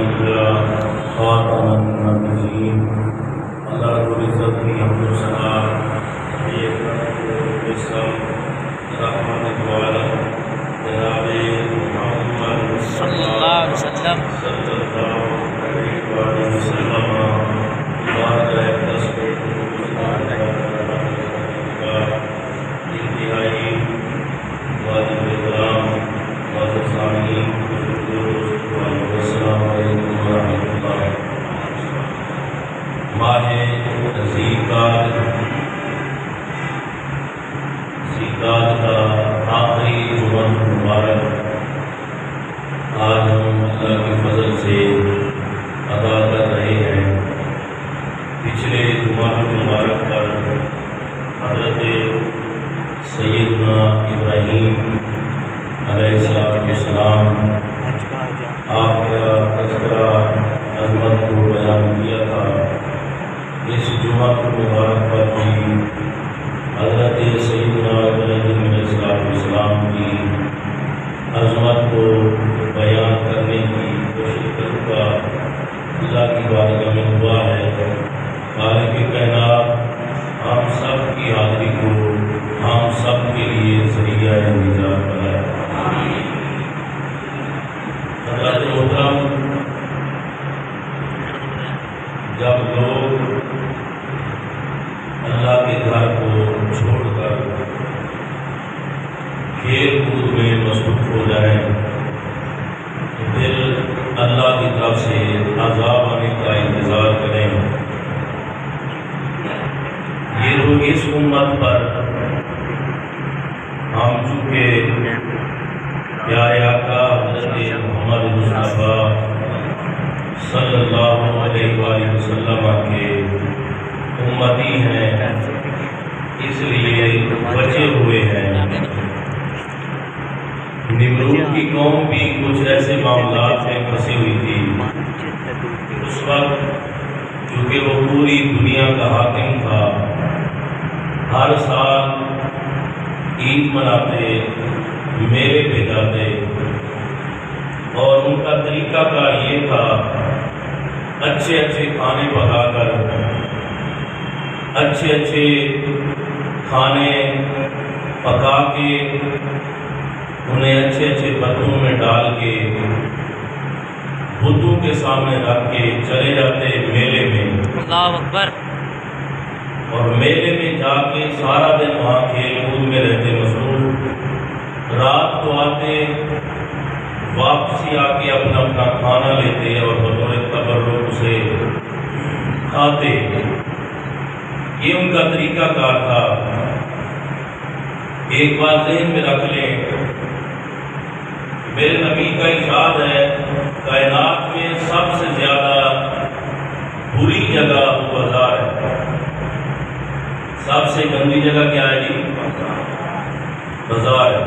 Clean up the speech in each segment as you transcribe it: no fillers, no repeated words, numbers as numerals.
إلا خاتم النبيين اللہ رب العزت کی حمد و ثنا ایک رحمت والا جناب محمد صلی اللہ علیہ وسلم انتہائی واجب احترام السلام علیکم ورحمۃ اللہ۔ ماہ ذیقعدہ کا آخری جمعہ مبارک آج ہم اللہ کے فضل سے ادا کر رہے ہیں۔ پچھلے جمعہ مبارک پر حضرت سیدنا ابراہیم علیہ السلام آپ کا تذکرہ عظمت کو بیان کیا تھا۔ اس جمعہ مبارک پر بھی حضرت سیدنا ابراہیم علیہ السلام کی عظمت کو بیان کرنے کی کوشش کروں گا۔ اللہ کی بارگاہ میں دعا ہے خالق کائنات ہم سب کی حاضری کو ہم سب کے لیے ذریعہ نجات بنائے۔ حضرات محترم، جب لوگ اللہ کے گھر کو چھوڑ کر کھیل کود میں مصروف ہو جائیں تو پھر اللہ کی طرف سے عذاب آنے کا انتظار کریں۔ یہ لوگ اس امت پر ہم چونکہ پیارے آقا حضرت محمد مصطفیٰ صلی اللہ علیہ وآلہ وسلم کے امتی ہیں، اس لیے بچے ہوئے ہیں۔ نمرود کی قوم بھی کچھ ایسے معاملات میں پھنسی ہوئی تھی۔ اس وقت چونکہ وہ پوری دنیا کا حاکم تھا، ہر سال عید مناتے، میلے پہ جاتے، اور ان کا طریقہ کار یہ تھا اچھے اچھے کھانے پکا کر، اچھے اچھے کھانے پکا کے انہیں اچھے اچھے برتنوں میں ڈال کے بتوں کے سامنے رکھ کے چلے جاتے میلے میں۔ اللہ اکبر۔ اور میلے میں جا کے سارا دن وہاں کھیل کود میں رہتے مصروف، رات کو آتے، واپسی آ کے اپنا اپنا کھانا لیتے اور بطور تبرک سے کھاتے۔ یہ ان کا طریقہ کار تھا۔ ایک بات ذہن میں رکھ لیں، میرے نبی کا ارشاد ہے کائنات میں سب سے زیادہ بری جگہ بازار ہے۔ سب سے گندی جگہ کیا ہے جی؟ بازار ہے۔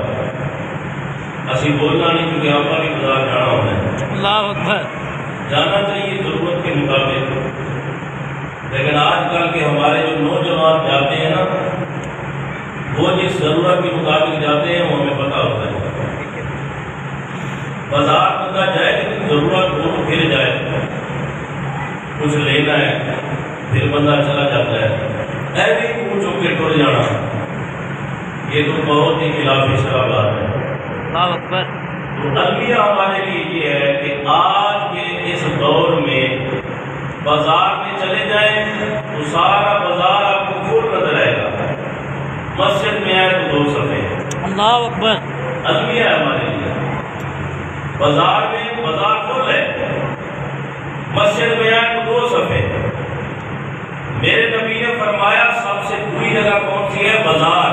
اسی بولنا نہیں کیونکہ آپ کا بھی بازار جانا ہونا ہے۔ اللہ اکبر۔ جانا چاہیے ضرورت کے مطابق، لیکن آج کل کے ہمارے جو نوجوان جاتے ہیں نا، وہ جس ضرورت کے مطابق جاتے ہیں وہ ہمیں پتہ ہوتا ہے۔ بازار بندہ جائے لیکن ضرورت ہو تو پھر جائے، کچھ لینا ہے پھر بندہ چلا جاتا ہے۔ ایسے منہ چک کے ٹر جانا، یہ تو بہت ہی خلاف شرع بات ہے۔ اللہ اکبر۔ تو المیہ ہمارے لیے یہ ہے کہ آج کے اس دور میں بازار میں چلے جائیں تو سارا بازار آپ کو فل نظر آئے گا۔ مسجد میں آئے تو 2 صفحے۔ اللہ اکبر۔ المیہ ہے ہمارے لیے، بازار میں بازار فل ہے، مسجد میں آئے تو 2 صفحے۔ میرے نبی نے فرمایا سب سے بری جگہ کون سی ہے؟ بازار۔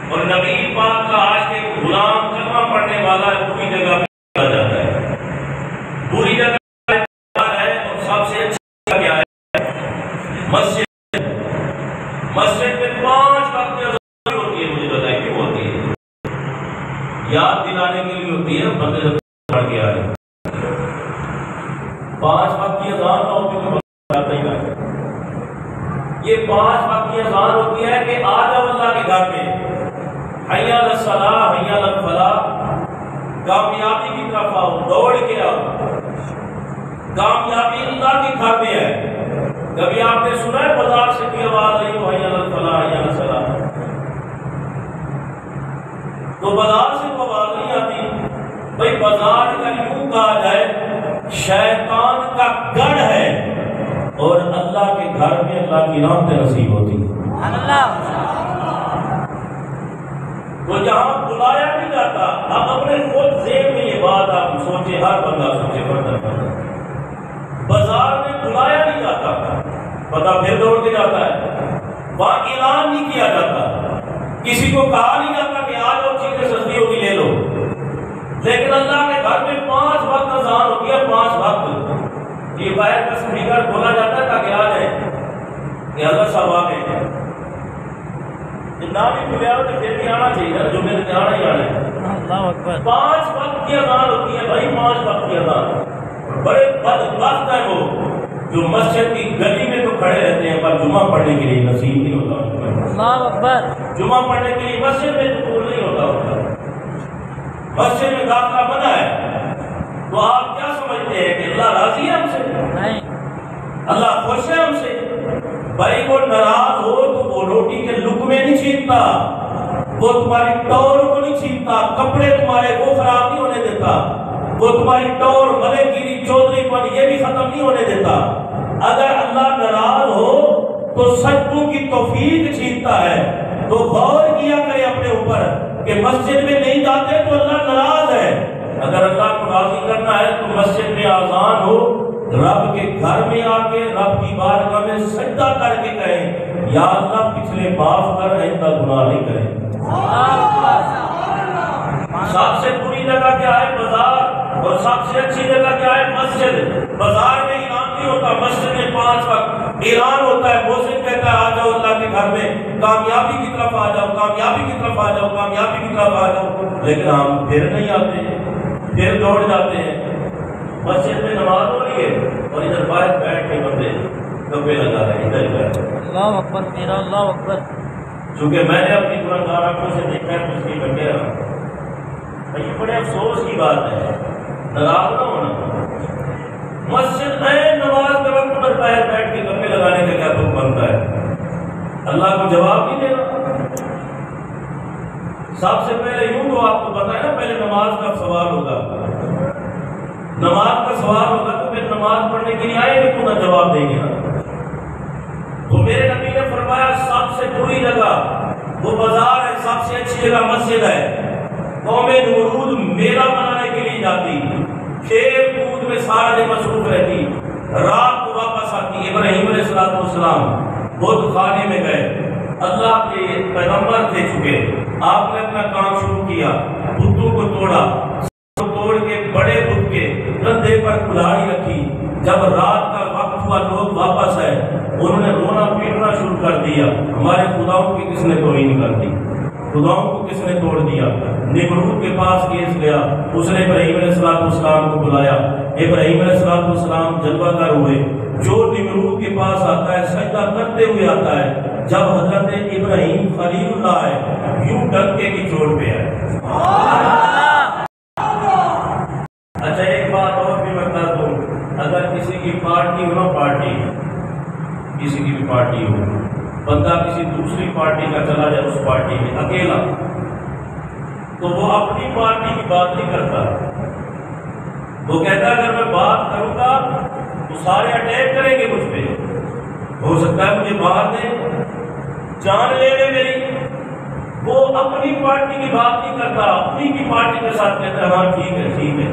اور نبی پاک کا آج کے غلام کلمہ پڑھنے والا بری جگہ پہ چلا جاتا ہے۔ بری جگہ ہے اور سب سے اچھی جگہ کیا ہے؟ مسجد۔ مسجد میں 5 وقت کی اذان ہوتی ہے، مجھے بتائیں کیوں ہوتی ہے؟ یاد دلانے کے لیے ہوتی ہے، بندے سے پڑھ کے آئے۔ 5 وقت کی اذان نہ ہوتی تو بندہ ہی نہ۔ یہ 5 وقت کی اذان ہوتی ہے کہ آ جاؤ اللہ کے گھر میں، حی علی الصلاۃ حی علی الفلاح، کامیابی کی طرف آؤ، دوڑ کے آؤ۔ کامیابی اللہ کے گھر میں ہے۔ کبھی آپ نے سنا ہے بازار سے کوئی آواز آئی ہو حی علی الفلاح حی علی الصلاح؟ تو بازار سے کوئی آواز نہیں آتی۔ بھائی بازار کا یوں کہا جائے شیطان کا گڑھ ہے، اور اللہ کے گھر میں اللہ کی رحمت نصیب ہوتی ہے۔ تو جہاں بلایا نہیں جاتا، اب اپنے خود ذہن میں یہ بات آپ سوچے، ہر بندہ سوچے، بازار میں بلایا نہیں جاتا، پتہ پھر دوڑ کے جاتا ہے، وہاں اعلان نہیں کیا جاتا، کسی کو کہا نہیں جاتا کہ آ جاؤ چیزیں سستی ہوگی لے لو، لیکن اللہ کے گھر میں 5 وقت اذان ہوتی ہے، 5 وقت یہ باہر کا سپیکر کھولا جاتا ہے تاکہ آ جائے کہ حضرت صاحب آ گئے، نہ بھی کھلیا ہو تو پھر بھی آنا چاہیے، جو میرے آنا ہی آنا ہے۔ 5 وقت کی اذان ہوتی ہے بھائی، 5 وقت کی اذان۔ بڑے بدبخت ہیں وہ جو مسجد کی گلی میں تو کھڑے رہتے ہیں پر جمعہ پڑھنے کے لیے نصیب نہیں ہوتا۔ اللہ اکبر۔ جمعہ پڑھنے کے لیے مسجد میں دخول نہیں ہوتا، مسجد میں داخلہ منع ہے۔ تو آپ کیا سمجھتے ہیں کہ اللہ راضی ہے ہم سے؟ نہیں، اللہ خوش ہے ہم سے؟ بھائی وہ ناراض ہو تو وہ روٹی کے لقمے نہیں چھینتا، وہ تمہاری ٹور کو نہیں چھینتا، کپڑے تمہارے وہ خراب نہیں ہونے دیتا، وہ تمہاری ٹور ملے گیری چودھری پن یہ بھی ختم نہیں ہونے دیتا۔ اگر اللہ ناراض ہو تو سجدوں کی توفیق چھینتا ہے۔ تو غور کیا کرے اپنے اوپر کہ مسجد میں نہیں جاتے تو اللہ ناراض ہے۔ اگر اللہ کو راضی کرنا ہے تو مسجد میں آذان ہو، رب کے گھر میں آ کے رب کی بارگاہ میں سجدہ کر کے کہیں یا اللہ پچھلے معاف کر، آئندہ گناہ نہیں کریں۔ سب سے بری جگہ کیا ہے؟ بازار، اور سب سے اچھی جگہ کیا ہے؟ مسجد۔ بازار میں اعلان نہیں ہوتا، مسجد میں 5 وقت اعلان ہوتا ہے، موسم کہتا ہے آ جاؤ اللہ کے گھر میں، کامیابی کی طرف آ جاؤ، کامیابی کی طرف آ جاؤ، کامیابی کی طرف آ جاؤ، لیکن ہم پھر نہیں آتے، پھر دوڑ جاتے ہیں۔ مسجد میں نماز ہو رہی ہے اور ادھر باہر بیٹھ کے بندے گپے لگا رہے ہیں، ادھر بیٹھ کے۔ اللہ اکبر، میرا اللہ اکبر۔ چونکہ میں نے اپنی گناہگار آنکھوں سے دیکھا ہے تو اس کی کٹے رہا۔ یہ بڑے افسوس کی بات ہے، ناراض نہ ہونا۔ مسجد میں نماز کے وقت پر باہر بیٹھ کے گپے لگانے کا کیا تم بنتا ہے؟ اللہ کو جواب نہیں دینا۔ سب سے پہلے یوں تو آپ کو پتا ہے نا، پہلے نماز کا سوال ہوگا، نماز کا سوال ہوگا تو پھر نماز پڑھنے کے لیے آئے گے تو نہ جواب دیں گے نا۔ تو میرے نبی نے فرمایا سب سے بری جگہ وہ بازار ہے، سب سے اچھی جگہ مسجد ہے۔ قوم نمرود میلہ منانے کے لیے جاتی، کھیل کود میں سارا دن مصروف رہتی، رات کو واپس آتی۔ ابراہیم علیہ السلام بت خانے میں گئے، اللہ کے پیغمبر تھے چکے، آپ نے اپنا کام شروع کیا، بتوں کو توڑا، توڑ کے بڑے بت کے کندھے پر کلاڑی رکھی۔ جب رات کا وقت ہوا لوگ واپس آئے، انہوں نے رونا پیٹنا شروع کر دیا، ہمارے خداؤں کی کس نے توہین کر دی، خداؤں کو کس نے توڑ دیا۔ نمرود کے پاس کیس گیا، اس نے ابراہیم علیہ السلام کو بلایا، ابراہیم علیہ السلام جلوہ گر ہوئے۔ جو نمرود کے پاس آتا ہے سجدہ کرتے ہوئے آتا ہے، جب حضرت ابراہیم خلیل اللہ ہے یوں ڈنکے کی چوٹ پہ آئے۔ اچھا ایک بات اور بھی میں کر دوں، اگر کسی کی پارٹی ہو نا، پارٹی کسی کی بھی پارٹی ہو، بندہ کسی دوسری پارٹی کا چلا جائے اس پارٹی میں اکیلا، تو وہ اپنی پارٹی کی بات نہیں کرتا، وہ کہتا ہے اگر میں بات کروں گا تو سارے اٹیک کریں گے مجھ پہ، ہو سکتا ہے مجھے باہر دیں، جان لے لے میری۔ وہ اپنی پارٹی کی بات نہیں کرتا، اپنی کی پارٹی کے ساتھ کہتا ہے ہاں ٹھیک ہے ٹھیک ہے،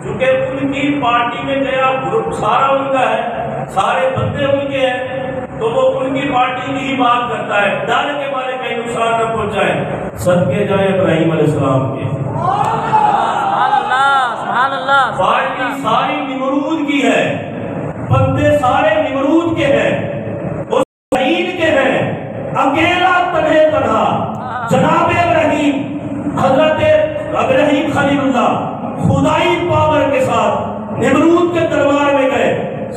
کیونکہ ان کی پارٹی میں گیا گروپ سارا ان کا ہے، سارے بندے ان کے ہیں، تو وہ ان کی پارٹی کی ہی بات کرتا ہے، ڈر کے مارے کہیں نقصان نہ پہنچائے۔ صدقے جائیں ابراہیم علیہ السلام کے، پارٹی ساری نمرود کی ہے، بندے سارے نمرود کے ہیں، اس سعید کے ہیں، اکیلا تنہا جناب ابراہیم، حضرت ابراہیم خلیل اللہ خدائی پاور کے ساتھ نمرود کے دربار میں گئے،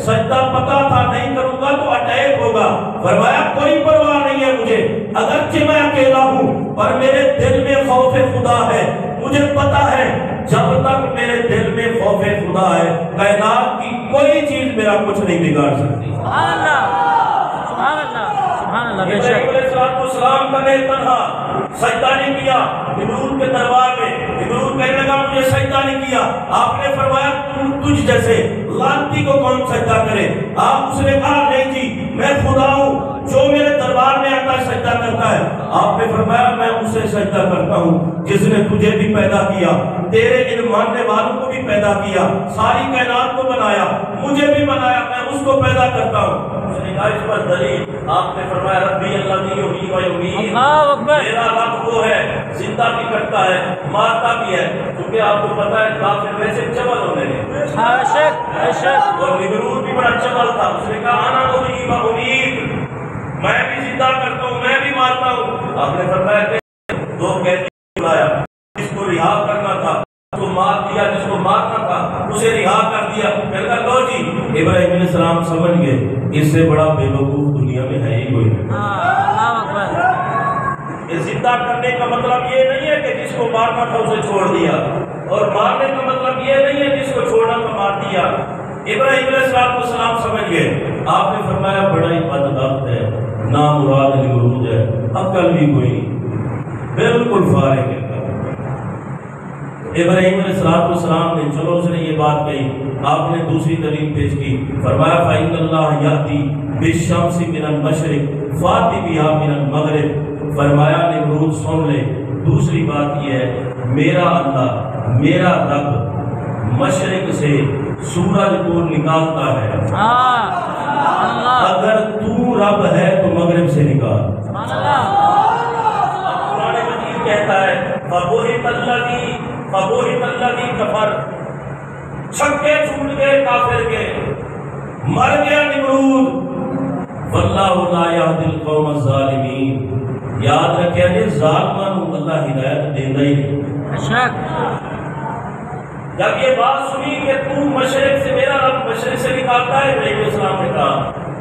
سجدہ پتا تھا نہیں کروں گا تو اٹیک ہوگا، فرمایا کوئی پرواہ نہیں ہے مجھے، اگرچہ میں اکیلا ہوں پر میرے دل میں خوف خدا ہے، مجھے پتا ہے جب تک میرے دل میں خوف خدا ہے، کائنات کی کوئی چیز میرا کچھ نہیں بگاڑ سکتی۔ سبحان اللہ، سبحان اللہ، سبحان اللہ، بے شک۔ ابراہیم علیہ السلام کا نے تنہا سجدہ نہیں کیا نمرود کے دربار میں، نمرود کہنے لگا مجھے سجدہ نہیں کیا، آپ نے فرمایا تجھ جیسے لعنتی کو کون سجدہ کرے؟ آپ اس نے کہا نہیں جی میں خدا ہوں، جو میرے دربار میں آتا ہے سجدہ کرتا ہے۔ آپ نے فرمایا میں اسے سجدہ کرتا ہوں جس نے تجھے بھی پیدا کیا، تیرے ان ماننے والوں کو بھی پیدا کیا، ساری کائنات کو بنایا، مجھے بھی بنایا، میں اس کو پیدا کرتا ہوں۔ اس نے کہا اس پر دلیل؟ آپ نے فرمایا ربی الذی یحیی و یمیت، اللہ اکبر، میرا رب وہ ہے زندہ بھی کرتا ہے مارتا بھی ہے، کیونکہ آپ کو پتا ہے کافر ویسے چبل ہونے لگے، بے شک، بے شک۔ اور نمرود بھی بڑا چبل تھا، اس نے کہا انا احیی و امیت، میں بھی زندہ کرتا ہوں میں بھی مارتا ہوں۔ آپ نے فرمایا کہ دو قیدی بلایا، جس کو رہا کرنا تھا اس کو مار دیا، جس کو مارنا تھا اسے رہا کر دیا۔ میں کہا لو جی، ابراہیم علیہ السلام سمجھ گئے اس سے بڑا بے وقوف دنیا میں ہے ہی کوئی نہیں۔ اللہ اکبر۔ زندہ کرنے کا مطلب یہ نہیں ہے کہ جس کو مارنا تھا اسے چھوڑ دیا، اور مارنے کا مطلب یہ نہیں ہے جس کو چھوڑنا تھا مار دیا۔ ابراہیم علیہ السلام سمجھ گئے۔ آپ نے فرمایا بڑا ہی بدبخت ہے، نامراد نمرود ہے، عقل بھی کوئی نہیں، بالکل فارغ ہے۔ ابراہیم علیہ السلام نے چلو اس نے یہ بات کہی، آپ نے دوسری دلیل پیش کی، فرمایا فَإِنَّ اللَّهَ يَأْتِي بِالشَّمْسِ مِنَ الْمَشْرِقِ فَأْتِ بِهَا مِنَ الْمَغْرِبِ۔ فرمایا نمرود سن لے، دوسری بات یہ ہے میرا اللہ میرا رب مشرق سے سورج کو نکالتا ہے، اگر تو رب ہے تو مغرب سے نکال۔ قرآن مجید کہتا ہے فَبُهِتَ الَّذِي كَفَرَ، چھکے چھوٹ گئے کافر کے، مر گیا نمرود۔ وَاللَّهُ لَا يَهْدِي الْقَوْمَ الظَّالِمِينَ، یاد رکھیں جی ظالمان کو اللہ ہدایت دینا ہی نہیں۔ جب یہ بات سنی کہ تو مشرق سے، میرا رب مشرق سے نکالتا ہے، ابراہیم علیہ السلام نے کہا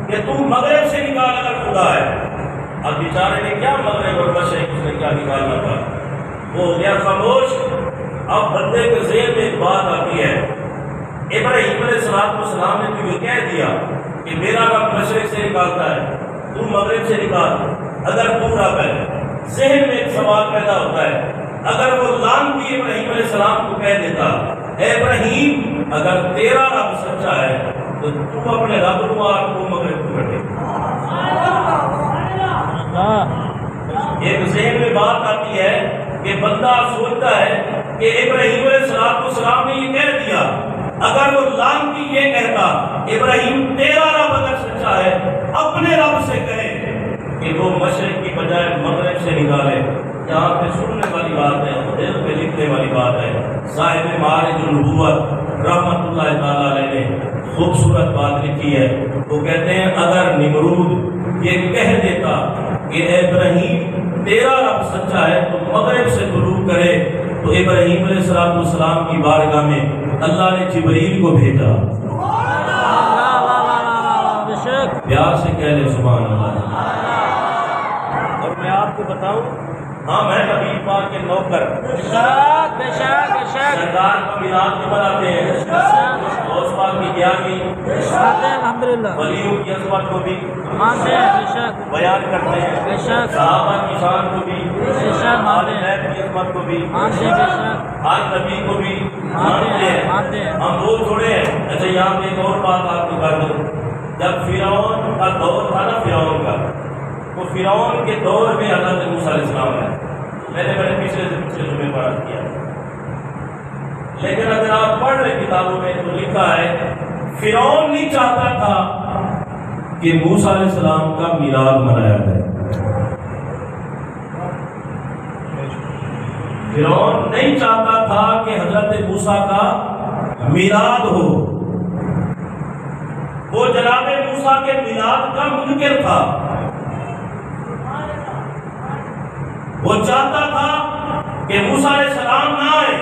کہ تو مغرب سے نکال اگر خدا ہے۔ اب بیچارے نے کیا مغرب اور مشرق اس نے کیا نکالنا تھا، وہ ہو گیا خاموش۔ اب بندے کے ذہن میں ایک بات آتی ہے، ابراہیم علیہ السلام نے تجھے کہہ دیا کہ میرا رب مشرق سے نکالتا ہے، تو مغرب سے نکال، اگر تو رب ہے۔ ذہن میں ایک سوال پیدا ہوتا ہے، اگر وہ لعنتی ابراہیم علیہ السلام کو کہہ دیتا اے ابراہیم اگر تیرا رب سچا ہے تو تو اپنے رب کو آپ کو مغرب کو کٹے۔ ایک ذہن میں بات آتی ہے کہ بندہ سوچتا ہے کہ ابراہیم علیہ السلام نے یہ کہہ دیا، اگر وہ لعنتی یہ کہتا ابراہیم تیرا رب اگر سچا ہے اپنے رب سے کہے کہ وہ مشرق کی بجائے مغرب سے نکالے۔ یہاں پہ سننے والی بات ہے، دل پہ لکھنے والی بات ہے۔ صاحب معارج النبوت رحمت اللہ تعالیٰ علیہ نے خوبصورت بات لکھی ہے، وہ کہتے ہیں اگر نمرود یہ کہہ دیتا کہ اے ابراہیم تیرا رب سچا ہے تو مغرب سے طلوع کرے، تو ابراہیم علیہ السلام کی بارگاہ میں اللہ نے جبریل کو بھیجا۔ پیار سے کہہ لے سبحان اللہ۔ اور میں آپ کو بتاؤں، ہاں میں نبی پاک کے نوکر، سرکار کا میلاد بھی مناتے ہیں، غوث پاک کی گیارہویں ولیوں کی عظمت کو بھی بیان کرتے ہیں، صحابہ کی شان کو بھی، آل بیت کی عظمت کو بھی، ہر نبی کو بھی مانتے ہیں۔ ہم وہ تھوڑے ہیں۔ اچھا یہاں پہ ایک اور بات آپ کو کر دوں، جب فرعون کا دور تھا نا، فرعون کا، وہ فرعون کے دور میں حضرت موسیٰ علیہ السلام ہے، میں نے پچھلے جمعے پڑھا کیا، لیکن اگر آپ پڑھ رہے کتابوں میں تو لکھا ہے فرعون نہیں چاہتا تھا کہ موسیٰ علیہ السلام کا میلاد منایا جائے۔ فرعون نہیں چاہتا تھا کہ حضرت موسیٰ کا میلاد ہو، وہ جناب موسیٰ کے میلاد کا منکر تھا۔ وہ چاہتا تھا کہ موسیٰ علیہ السلام نہ آئے،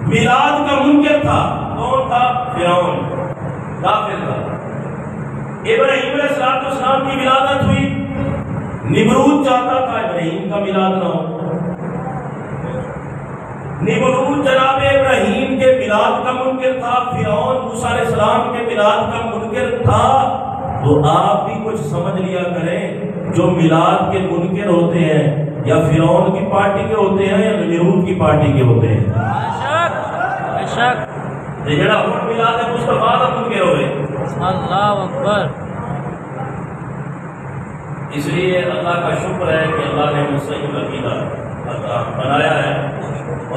میلاد کا منکر تھا۔ کون تھا؟ فرعون، کافر تھا۔ ابراہیم علیہ السلام کی ولادت ہوئی، نمرود چاہتا تھا ابراہیم کا میلاد نہ ہو۔ نمرود جناب ابراہیم کے میلاد کا منکر تھا، فرعون موسیٰ علیہ السلام کے میلاد کا منکر تھا، تو آپ بھی کچھ سمجھ لیا کریں جو میلاد کے منکر ہوتے ہیں یا فرعون کی پارٹی کے ہوتے ہیں یا نمرود کی پارٹی کے ہوتے ہیں۔ بے شک جڑا ہن میلاد مصطفیٰ کا منکر ہوئے۔ اللہ اکبر۔ اس لیے اللہ کا شکر ہے کہ اللہ نے مجھ صحیح عقیدہ بنایا ہے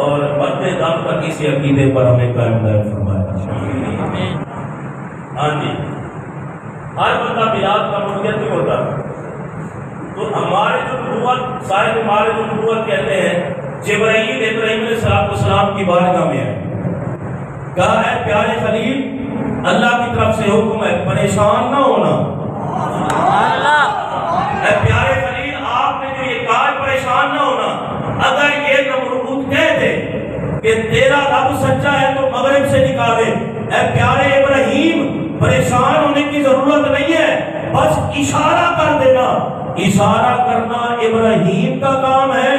اور مرتے دم تک اسی عقیدے پر ہمیں قائم دائم فرمایا۔ ہاں جی، ہر بندہ میلاد کا منکر نہیں ہوتا۔ تو ہمارے جو نبوت صاحب ہمارے جو نبوت کہتے ہیں، جبرائیل ابراہیم علیہ السلام کی بارگاہ میں ہے، کہا ہے پیارے خلیل اللہ کی طرف سے حکم ہے پریشان نہ ہونا۔ اے پیارے خلیل آپ نے جو یہ کہا پریشان نہ ہونا، اگر یہ نمرود کہہ دے کہ تیرا رب سچا ہے تو مغرب سے نکالے، اے پیارے ابراہیم پریشان ہونے کی ضرورت نہیں ہے، بس اشارہ کر دینا۔ اشارہ کرنا ابراہیم کا کام ہے،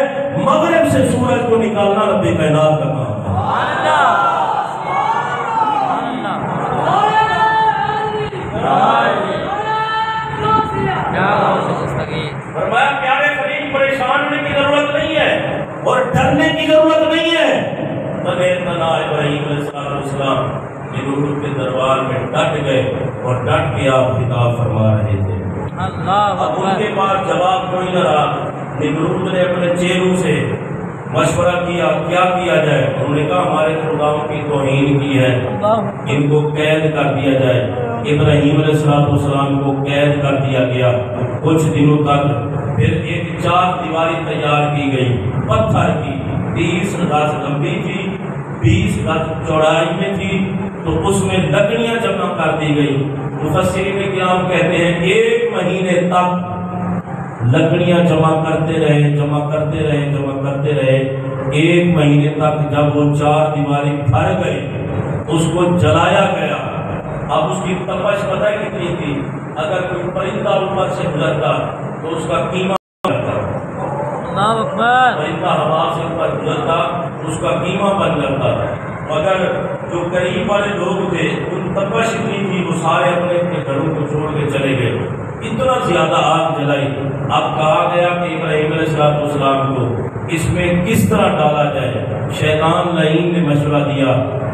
مغرب سے سورج کو نکالنا رب کائنات کا کام ہے۔ فرمایا پیارے خلیل پریشان ہونے کی ضرورت نہیں ہے اور ڈرنے کی ضرورت نہیں ہے۔ تنا ابراہیم علیہ السلام نمرود کے دربار میں ڈٹ گئے اور ڈٹ کے آپ خطاب فرما رہے تھے۔ اب ان کے پاس جواب کوئی نہ رہا۔ نمرود نے اپنے چیلوں سے مشورہ کیا کیا کیا جائے، انہوں نے کہا ہمارے خداؤں کی توہین کی ہے، ان کو قید کر دیا جائے۔ ابراہیم علیہ السلام کو قید کر دیا گیا کچھ دنوں تک۔ پھر ایک چار دیواری تیار کی گئی پتھر کی، 30 گز لمبی تھی، 20 گز چوڑائی میں تھی، تو اس میں لکڑیاں جمع کر دی گئی۔ مفسرین کرام کہتے ہیں 1 مہینے تک لکڑیاں جمع کرتے رہے۔ 1 مہینے تک جب وہ 4 دیواری بھر گئے اس کو جلایا گیا۔ اب اس کی تپش پتہ کتنی تھی، اگر کوئی پرندہ اوپر سے گزرتا تو اس کا قیمہ بنتا، پرندہ ہوا سے اوپر گزرتا اس کا قیمہ بن جاتا۔ مگر جو قریب والے لوگ تھے ان تپش اتنی تھی وہ سارے اپنے اپنے گھروں کو چھوڑ کے چلے گئے، اتنا زیادہ آگ جلائی۔ اب کہا گیا کہ ابراہیم علیہ السلام کو اس میں کس طرح ڈالا جائے۔ شیطان لعین نے مشورہ دیا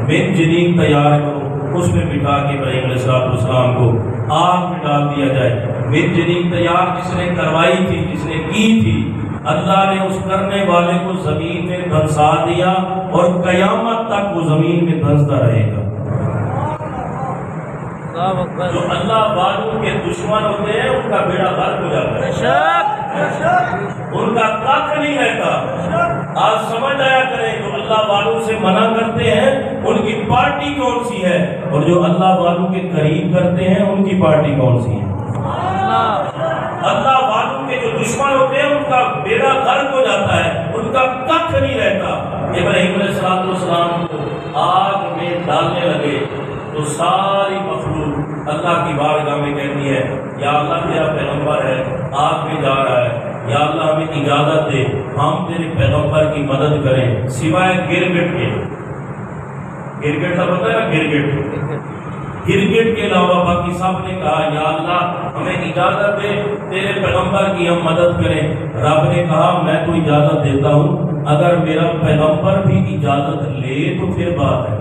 من جنین تیار کرو، اس میں بٹھا کے ابراہیم علیہ السلام کو آگ میں ڈال دیا جائے۔ من جنین تیار جس نے کروائی تھی، جس نے کی تھی، اللہ نے اس کرنے والے کو زمین میں دھنسا دیا اور قیامت تک وہ زمین میں دھنستا رہے گا۔ جو اللہ والوں کے دشمن ہوتے ہیں ان کا بیڑا غرق ہو جاتا ہے، ان کا کھ نہیں رہتا۔ آج سمجھ آیا کریں جو اللہ والوں سے منع کرتے ہیں ان کی پارٹی کون سی ہے، اور جو اللہ والوں کے قریب کرتے ہیں ان کی پارٹی کون سی ہے۔ اللہ والوں کے جو دشمن ہوتے ہیں ان کا بیڑا غرق ہو جاتا ہے، ان کا کھ نہیں رہتا۔ ابراہیم علیہ السلام کو آگ میں ڈالنے لگے تو ساری مخلوق اللہ کی بارگاہ میں کہتی ہے یا اللہ تیرا پیغمبر ہے آگ میں جا رہا ہے، یا اللہ ہمیں اجازت دے ہم تیرے پیغمبر کی مدد کریں سوائے گرگٹ کے۔ گرگٹ کا پتہ ہے نا، گرگٹ کے علاوہ باقی سب نے کہا یا اللہ ہمیں اجازت دے تیرے پیغمبر کی ہم مدد کریں۔ رب نے کہا میں تو اجازت دیتا ہوں، اگر میرا پیغمبر بھی اجازت لے تو پھر بات ہے،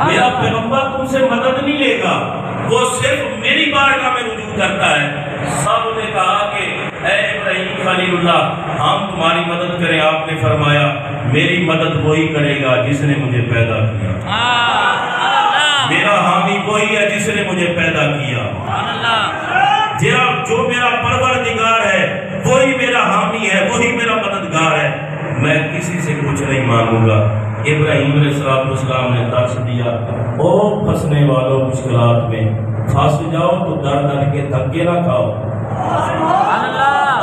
میرا پیغمبر تم سے مدد نہیں لے گا، وہ صرف میری بارگاہ میں رجوع کرتا ہے۔ سب نے کہا کہ اے ابراہیم خلیل اللہ ہم تمہاری مدد کریں۔ آپ نے فرمایا میری مدد وہی کرے گا جس نے مجھے پیدا کیا، میرا حامی وہی ہے جس نے مجھے پیدا کیا، جو میرا پروردگار ہے وہی میرا حامی ہے، وہی میرا مددگار ہے، میں کسی سے کچھ نہیں مانگوں گا۔ ابراہیم علیہ السلام نے درس دیا او پھنسنے والوں مشکلات میں پھنس جاؤ تو ڈر ڈر کے دھکے نہ کھاؤ،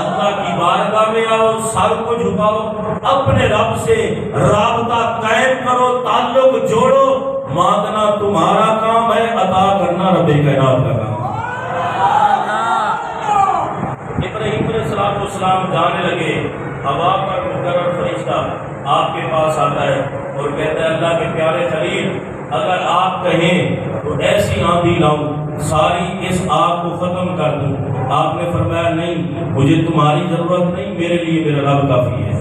اللہ کی بارگاہ میں آؤ، سر کو جھکاؤ، اپنے رب سے رابطہ قائم کرو، تعلق جوڑو۔ مانگنا تمہارا کام ہے، عطا کرنا رب کائنات کا کام ہے۔ ابراہیم علیہ السلام جانے لگے، ہوا پر مقرر فرشتہ آپ کے پاس آتا ہے اور کہتا ہے اللہ کے پیارے خلیل اگر آپ کہیں تو ایسی آندھی لاؤں ساری اس آگ کو ختم کر دوں. آپ نے فرمایا نہیں مجھے تمہاری ضرورت نہیں, میرے لیے میرا رب کافی ہے.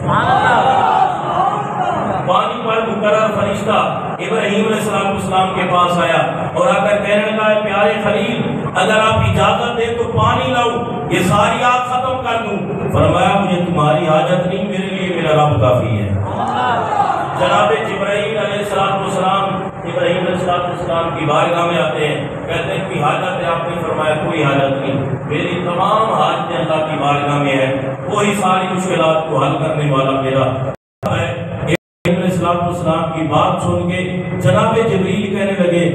پانی پر مقرر فرشتہ ابراہیم علیہ السلام کے پاس آیا اور آ کر کہنے لگا ہے پیارے خلیل اگر آپ اجازت دیں تو پانی لاؤں یہ ساری آگ ختم کر دوں. فرمایا مجھے تمہاری حاجت نہیں, میرے لیے میرا رب کافی ہے. جناب جبرائیل علیہ السلام ابراہیم علیہ السلام کی بارگاہ میں آتے ہیں, کہتے ہیں کوئی حاجت ہے؟ آپ نے فرمایا کوئی حاجت نہیں, میری تمام حاجتیں اللہ کی بارگاہ میں ہے, وہی ساری مشکلات کو حل کرنے والا میرا ہے. السلام کی بات سن کے جناب جبریل کہنے لگے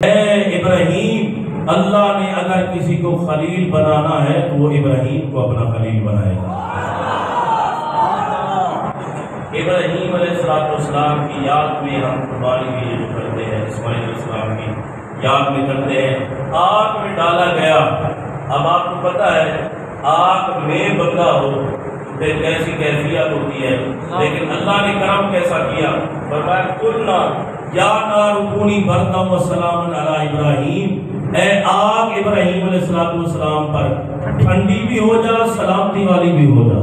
اے ابراہیم اللہ نے اگر کسی کو خلیل بنانا ہے تو وہ ابراہیم کو اپنا خلیل بنائے گا. ابراہیم علیہ السلام کی یاد میں ہم قربانی کے لیے جو کرتے ہیں اسماعیل علیہ السلام کی یاد میں کرتے ہیں. آگ میں ڈالا گیا. اب آپ کو پتہ ہے آگ میں بندہ ہو پھر کیسی کیفیت ہوتی ہے, لیکن اللہ نے کرم کیسا کیا. فرمایا قلنا یا نار کونی بردا و سلام علی ابراہیم, اے آگ ابراہیم علیہ السلام پر ٹھنڈی بھی ہو جا سلامتی والی بھی ہو جا.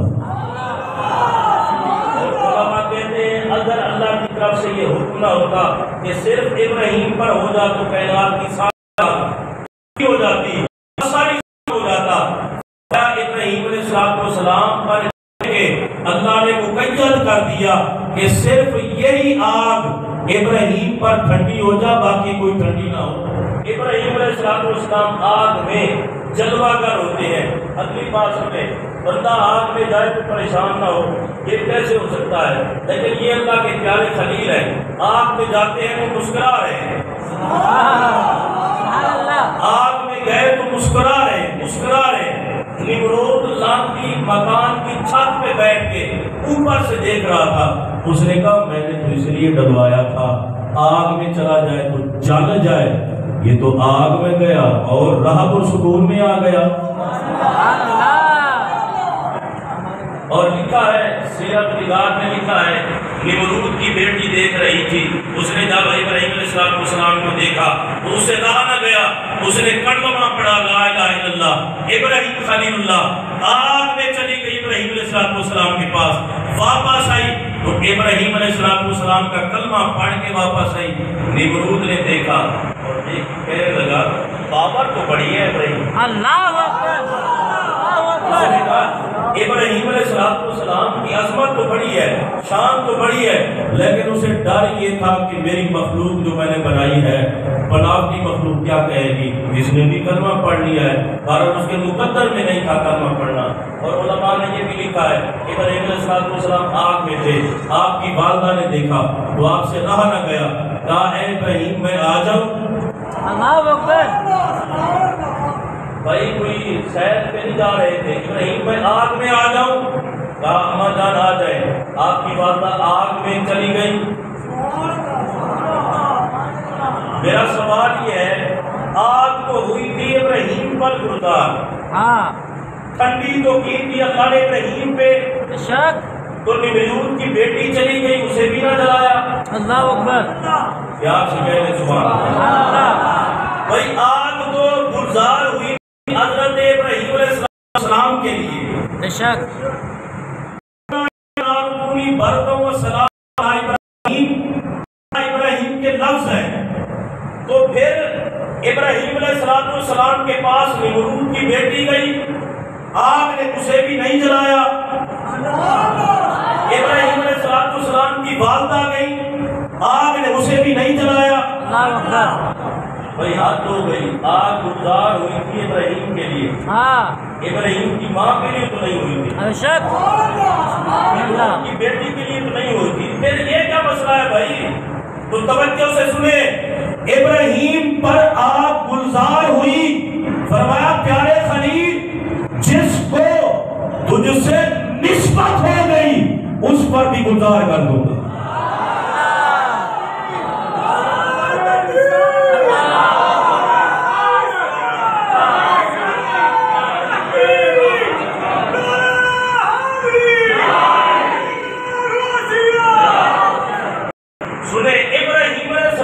اور علماء کہتے ہیں اگر اللہ کی طرف سے یہ حکم نہ ہوتا کہ صرف ابراہیم پر ہو جا تو کائنات کی ساری ہو جاتی, ساری ہو جاتا. ابراہیم علیہ السلام پر اللہ نے مقید کر دیا کہ صرف یہی آگ ابراہیم پر ٹھنڈی ہو جا, باقی کوئی ٹھنڈی نہ ہو. ابراہیم علیہ السلام آگ میں جلوہ گر ہوتے ہیں. اگلی بات سنیں, بندہ آگ میں جائے تو پریشان نہ ہو, یہ کیسے ہو سکتا ہے؟ لیکن یہ اللہ کے پیارے خلیل ہیں, آگ میں جاتے ہیں تو مسکرا رہے ہیں. آگ میں گئے تو مسکرا رہے ہیں. نمرود لانتی مکان کی چھت پہ بیٹھ کے اوپر سے دیکھ رہا تھا. اس نے کہا میں نے تو اس لیے ڈلوایا تھا آگ میں چلا جائے تو جل جائے, یہ تو آگ میں گیا اور راحت و سکون میں آ گیا. اور لکھا ہے سیرت نگار نے لکھا ہے نمرود کی بیٹی دیکھ رہی تھی, اس نے جب ابراہیم علیہ السلام کو دیکھا تو اسے رہا نہ گیا, اس نے کلمہ پڑھا لا الہ الا اللہ ابراہیم خلیل اللہ. آگ میں چلی گئی ابراہیم علیہ السلام کے پاس, واپس آئی تو ابراہیم علیہ السلام کا کلمہ پڑھ کے واپس آئی. نمرود نے دیکھا اور کہنے لگا پاور تو بڑی ہے ابراہیم. اللہ اکبر. ابراہیم علیہ السلام کی عظمت تو بڑی ہے, شان تو بڑی ہے, لیکن اسے ڈر یہ تھا کہ میری مخلوق جو میں نے بنائی ہے بناوٹی مخلوق کیا کہے گی. اس نے بھی کلمہ پڑھ لیا ہے اور اس کے مقدر میں نہیں تھا کلمہ پڑھنا. اور علماء نے یہ بھی لکھا ہے ابراہیم علیہ السلام آگ میں تھے, آپ کی والدہ نے دیکھا تو آپ سے رہا نہ گیا, کہا اے ابراہیم میں آ جاؤں. اللہ اکبر. بھائی کوئی سیر پہ نہیں جا رہے تھے, ابراہیم میں آگ میں آ جاؤں. کہا اماں جان آ جائے. آپ کی والدہ آگ میں چلی گئی. میرا سوال یہ ہے آگ تو ہوئی تھی ابراہیم پر گردار, ٹھنڈی تو کی تھی اللہ نے ابراہیم پہ, تو نمرود کی بیٹی چلی گئی اسے بھی نہ جلایا. اللہ اکبر. کیا سکھے سبحان اللہ. بھائی آگ تو گلزار ہوئی حضرت ابراہیم علیہ السلام کے لیے, بے شک ابراہیم کے لفظ ہیں. تو پھر ابراہیم علیہ السلام کے پاس نمرود کی بیٹی گئی, آگ نے اسے بھی نہیں جلایا. ابراہیم علیہ السلام کی والدہ گئی, آگ نے اسے بھی نہیں جلایا. بھائی حد ہو گئی, آگ گلزار ہوئی تھی ابراہیم کے لیے, ابراہیم کی ماں کے لیے تو نہیں ہوئی تھی, ابراہیم کی بیٹی کے لیے تو نہیں ہوئی تھی. پھر یہ کیا مسئلہ ہے بھائی؟ تو توجہ سے سنیں, ابراہیم پر آگ گلزار ہوئی, فرمایا پیارے خلیل جس کو تجھ سے نسبت ہو گئی اس پر بھی گلزار کر دوں گا.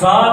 7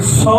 100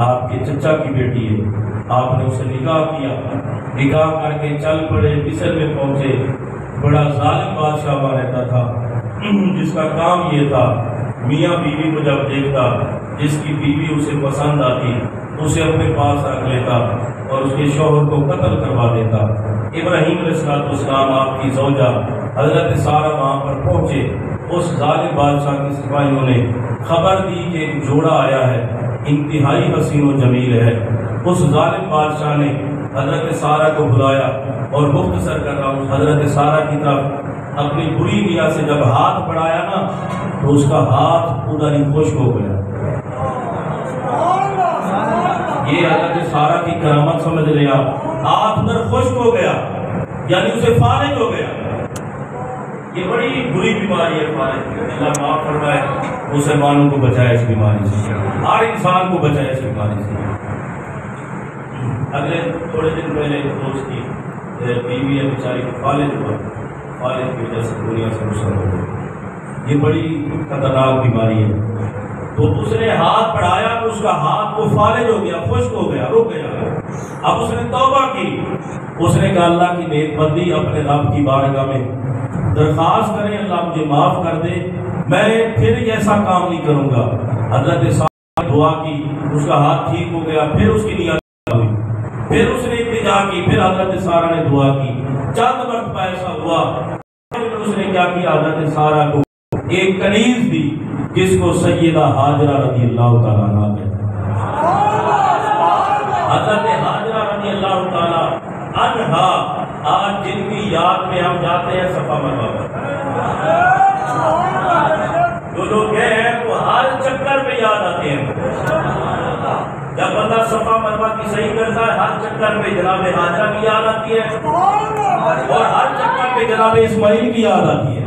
آپ کے چچا کی بیٹی ہے، آپ نے اسے نکاح کیا، نکاح کر کے چل پڑے، مصر میں پہنچے۔ بڑا ظالم بادشاہ وہاں رہتا تھا، جس کا کام یہ تھا میاں بیوی کو جب دیکھتا، جس کی بیوی اسے پسند آتی اسے اپنے پاس رکھ لیتا اور اس کے شوہر کو قتل کروا دیتا۔ ابراہیم علیہ السلام آپ کی زوجہ حضرت سارہ وہاں پر پہنچے۔ اس ظالم بادشاہ کے سپاہیوں نے خبر دی کہ ایک جوڑا آیا ہے، انتہائی حسین و جمیل ہے۔ اس ظالم بادشاہ نے حضرت سارہ کو بلایا اور مختصر کر رہا ہوں، حضرت سارہ کی طرف اپنی بری نگاہ سے جب ہاتھ بڑھایا نا تو اس کا ہاتھ ادھر ہی خشک ہو گیا۔ یہ حضرت سارہ کی کرامت سمجھ لیا، ہاتھ ادھر خشک ہو گیا، یعنی اسے فالج ہو گیا۔ یہ بڑی بری بیماری ہے فالج، اللہ معاف فرمائے، مسلمانوں کو بچائے اس بیماری سے، ہر انسان کو بچائے اس بیماری سے۔ اگلے تھوڑے دن پہلے دوست کی بیوی ہے بیچاری فالج ہوا، فالج کی وجہ سے دنیا سے رخصت ہو گئی۔ یہ بڑی خطرناک بیماری ہے۔ تو اس نے ہاتھ بڑھایا تو اس کا ہاتھ وہ فالج ہو گیا، خشک ہو گیا، رک گیا۔ اب اس نے توبہ کی، اس نے کہا اللہ کی نیک بندی اپنے رب کی بارگاہ میں درخواست کریں اللہ مجھے معاف کر دے، میں پھر ایسا کام نہیں کروں گا۔ حضرت سارہ نے دعا کی، اس کا ہاتھ ٹھیک ہو گیا، پھر اس کی نیت ہوئی، پھر اس نے التجا کی، پھر حضرت سارہ نے دعا کی، چند مرتبہ ایسا ہوا، پھر اس نے کیا کیا، حضرت سارہ کو ایک کنیز دی جس کو سیدہ ہاجرہ رضی اللہ تعالیٰ عنہ کہتے ہیں۔ حضرت ہاجرہ رضی اللہ تعالیٰ عنہا آج جن کی یاد میں ہم جاتے ہیں صفا مروا پر، جو لوگ گئے ہیں وہ ہر چکر میں یاد آتے ہیں۔ جب بندہ صفا مروا کی صحیح کرتا ہے ہر چکر میں جناب ہاجرہ کی یاد آتی ہے اور ہر چکر میں جناب اسماعیل کی یاد آتی ہے۔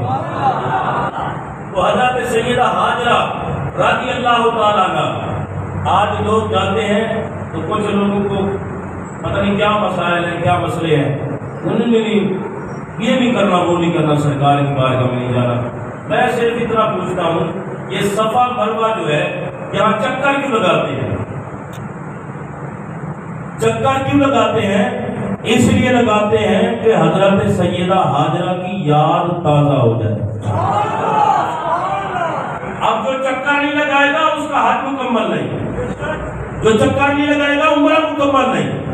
تو حضرت سیدہ ہاجرہ رضی اللہ تعالیٰ عنہ آج لوگ جاتے ہیں تو کچھ لوگوں کو پتہ نہیں کیا مسائل ہیں، کیا مسئلے ہیں، انہوں نے یہ نہیں کرنا وہ نہیں کرنا، سرکار کی بارگاہ میں نہیں جانا۔ میں صرف اتنا پوچھتا ہوں یہ صفا مروا جو ہے یہاں چکر کیوں لگاتے ہیں؟ چکر کیوں لگاتے ہیں؟ اس لیے لگاتے ہیں کہ حضرت سیدہ ہاجرہ کی یاد تازہ ہو جائے۔ اب جو چکر نہیں لگائے گا اس کا حج مکمل نہیں، جو چکر نہیں لگائے گا عمرہ مکمل نہیں۔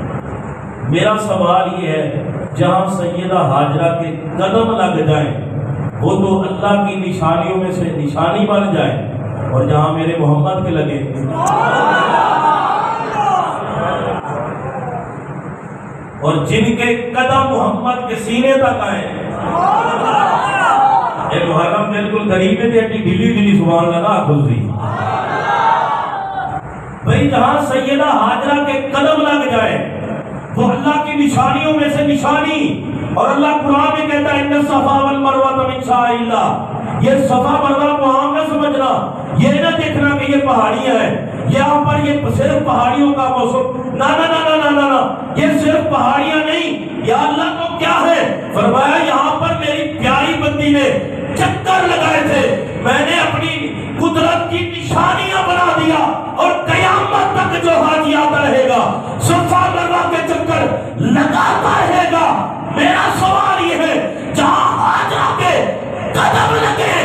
میرا سوال یہ ہے جہاں سیدہ ہاجرہ کے قدم لگ جائیں وہ تو اللہ کی نشانیوں میں سے نشانی بن جائے، اور جہاں میرے محمد کے لگے اور جن کے قدم محمد کے سینے تک آئے، یہ محرم بالکل قریب ہے، ڈھیلی ڈھیلی سبحان اللہ کھل رہی بھائی، جہاں سیدہ ہاجرہ کے قدم لگ جائے وہ اللہ کی نشانیوں میں سے نشانی، اور اللہ قرآن میں کہتا ہے ان الصفا والمروہ من شعائر اللہ۔ یہ صفا مروہ کو عام نہ سمجھنا، یہ نہ دیکھنا کہ یہ پہاڑیاں ہیں، یہاں پر یہ صرف پہاڑیوں کا موسم، نہ نہ نہ نہ نہ نہ، یہ صرف پہاڑیاں نہیں، یا اللہ کو کیا ہے فرمایا یہاں پر میری پیاری بندی نے چکر لگائے تھے، میں نے اپنی قدرت کی نشانیاں بنا دیا، اور قیامت تک جو حاجی آتا رہے گا صفا مروا کے چکر لگاتا رہے گا۔ میرا سوال یہ ہے جہاں ہاجرہ کے قدم لگے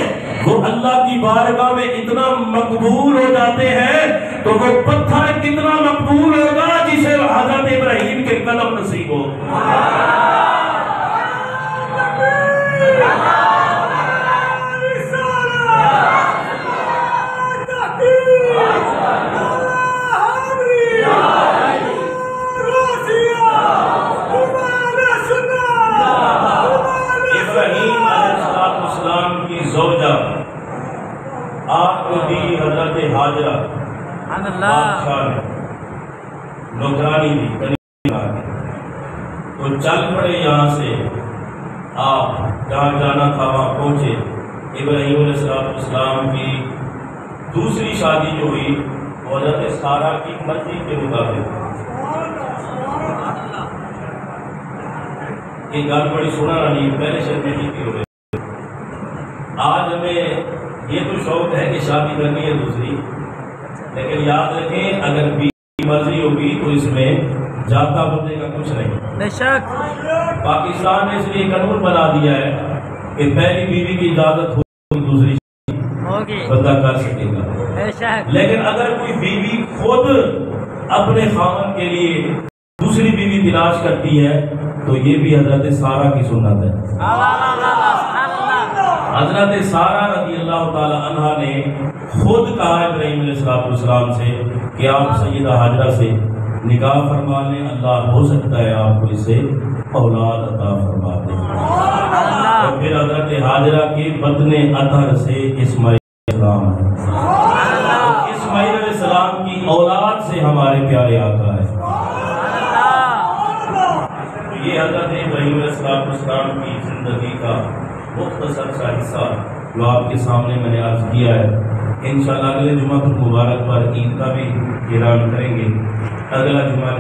وہ اللہ کی بارگاہ میں اتنا مقبول ہو جاتے ہیں تو وہ پتھر کتنا مقبول ہوگا جسے حضرت ابراہیم کے قدم نصیب ہو۔ آپ کو دی حضرت ہاجرہ، بادشاہ نے نوکرانی دی، تو چل پڑے یہاں سے، آپ جہاں جانا تھا وہاں پہنچے۔ ابراہیم علیہ السلام کی دوسری شادی جو ہوئی وہ حضرت سارہ کی مرضی کے مطابق۔ یہ گل بڑی سنا رہی پہلے شرط میں کی ہو گئی۔ آج ہمیں یہ تو شوق ہے کہ شادی کرنی ہے دوسری، لیکن یاد رکھیں اگر مرضی ہوگی تو اس میں جاتا بندے کا کچھ نہیں. بے شک پاکستان نے اس لیے قانون بنا دیا ہے کہ پہلی بیوی کی اجازت ہو دوسری ہوگی بندہ کر سکے گا. بے شک لیکن اگر کوئی بیوی خود اپنے خاوند کے لیے دوسری بیوی تلاش کرتی ہے تو یہ بھی حضرت سارہ کی سنت ہے. سبحان اللہ. حضرت سارہ رضی اللہ تعالی عنہ نے خود کہا ابراہیم علیہ السلام سے کہ آپ سیدہ ہاجرہ سے نکاح فرما لیں, اللہ ہو سکتا ہے آپ کو اس سے اولاد عطا فرما دیں. اور پھر حضرت ہاجرہ کے بدن اطہر سے اسماعیل علیہ السلام ہے. اسماعیل علیہ السلام کی اولاد سے ہمارے پیارے آقا ہے. یہ حضرت ابراہیم علیہ السلام کی زندگی کا مختصر سا حصہ جو آپ کے سامنے میں نے عرض کیا ہے. انشاءاللہ اگلے جمعہ المبارک پر عید کا بھی اعلان کریں گے. اگلا جمعہ